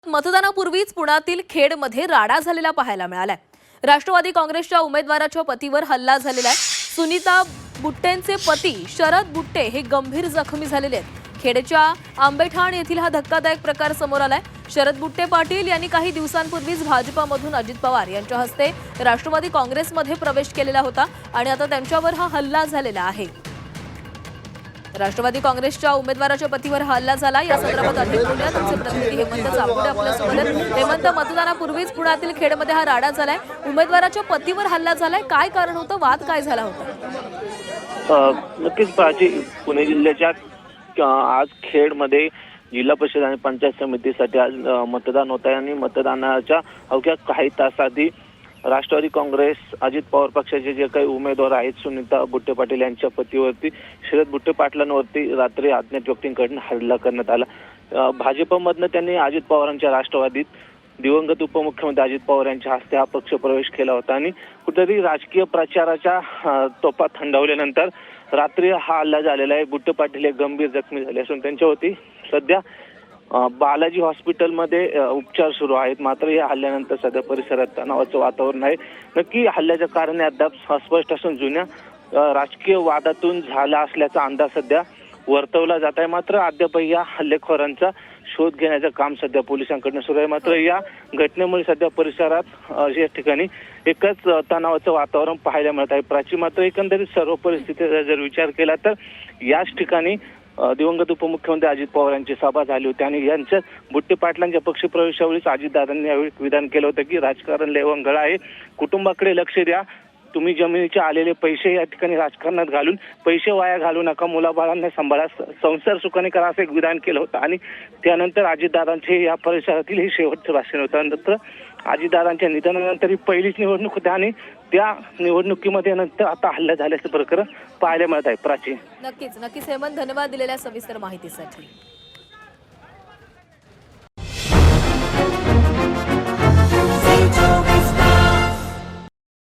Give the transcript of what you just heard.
मतदानापूर्वीच पुण्यातील खेडमध्ये राडा झालेला पाहायला मिळालाय। राष्ट्रवादी काँग्रेसच्या उमेदवाराच्या पतीवर हल्ला झालेला आहे। सुनीता बुट्टेंचे पती शरद बुट्टे हे गंभीर जखमी झालेले आहेत। खेडच्या आंबेठाण येथील हा धक्कादायक प्रकार समोर आलाय। शरद बुट्टे पाटील यांनी काही दिवसांपूर्वीच भाजपामधून अजित पवार यांच्या हस्ते राष्ट्रवादी काँग्रेसमध्ये प्रवेश केलेला होता आणि आता त्यांच्यावर हा हल्ला झालेला आहे। राष्ट्रवादी काँग्रेसच्या उमेदवाराच्या पतीवर हल्ला झाला। या संदर्भात अधिक बोलूया तुमचे प्रतिनिधी हेमंत चापुडे आपल्यासोबत आहेत। हेमंत, मतदानापूर्वीच पुण्यातील खेडमध्ये हा राडा झालाय। उमेदवाराच्या पतीवर हल्ला झालाय, काय कारण होतं, वाद काय झाला होता? नक्कीच प्राची, पुणे जिल्ह्याच्या आज खेडमध्ये जिल्हा परिषद आणि पंचायत समितीसाठी आज मतदान होत आहे आणि मतदानाच्या अवघ्या काही तासाआधी राष्ट्रवादी काँग्रेस अजित पवार पक्षाचे जे काही उमेदवार आहेत सुनीता बुट्टे पाटील यांच्या पतीवरती शरद बुट्टे पाटलांवरती रात्री अज्ञात व्यक्तींकडून हल्ला करण्यात आला। भाजपमधनं त्यांनी अजित पवारांच्या राष्ट्रवादीत दिवंगत उपमुख्यमंत्री अजित पवार यांच्या हस्ते हा पक्ष प्रवेश केला होता आणि कुठेतरी राजकीय प्रचाराच्या तोफा थंडावल्यानंतर रात्री हा हल्ला झालेला आहे। बुट्टे पाटील हे गंभीर जखमी झाले असून त्यांच्यावरती सध्या बालाजी हॉस्पिटलमध्ये उपचार सुरू आहेत। मात्र या हल्ल्यानंतर सध्या परिसरात तणावाचं वातावरण आहे। नक्की हल्ल्याचं कारण अद्याप अस्पष्ट असून जुन्या राजकीय वादातून झाला असल्याचा अंदाज सध्या वर्तवला जात आहे। मात्र अद्याप या हल्लेखोरांचा शोध घेण्याचं काम सध्या पोलिसांकडून सुरू आहे। मात्र या घटनेमुळे सध्या परिसरात या ठिकाणी एकच तणावाचं वातावरण पाहायला मिळत आहे। प्राची, मात्र एकंदरीत सर्व परिस्थितीचा जर विचार केला तर याच ठिकाणी दिवंगत उपमुख्यमंत्री अजित पवार यांची सभा झाली होती आणि यांच्या बुट्टे पाटलांच्या पक्षप्रवेशावेळीच अजितदादांनी यावेळी विधान केलं होतं की राजकारण लय वंगळ आहे, कुटुंबाकडे लक्ष द्या, तुम्ही जमिनीचे आलेले पैसे या ठिकाणी राजकारणात घालून पैसे वाया घालू नका, मुलाबाळांना सांभाळा, संसार सुखाने करा असं एक विधान केलं होतं आणि त्यानंतर अजितदादांचे या परिसरातील हे शेवटचं भाषण होतं। नंतर अजितदादांच्या निधनानंतर ही पहिलीच निवडणूक होती आणि त्या निवडणुकीमध्ये नंतर आता हल्ला झाल्याचं प्रकरण पाहायला मिळत आहे। प्राची, नक्कीच हेमंत, धन्यवाद दिलेल्या सविस्तर माहितीसाठी।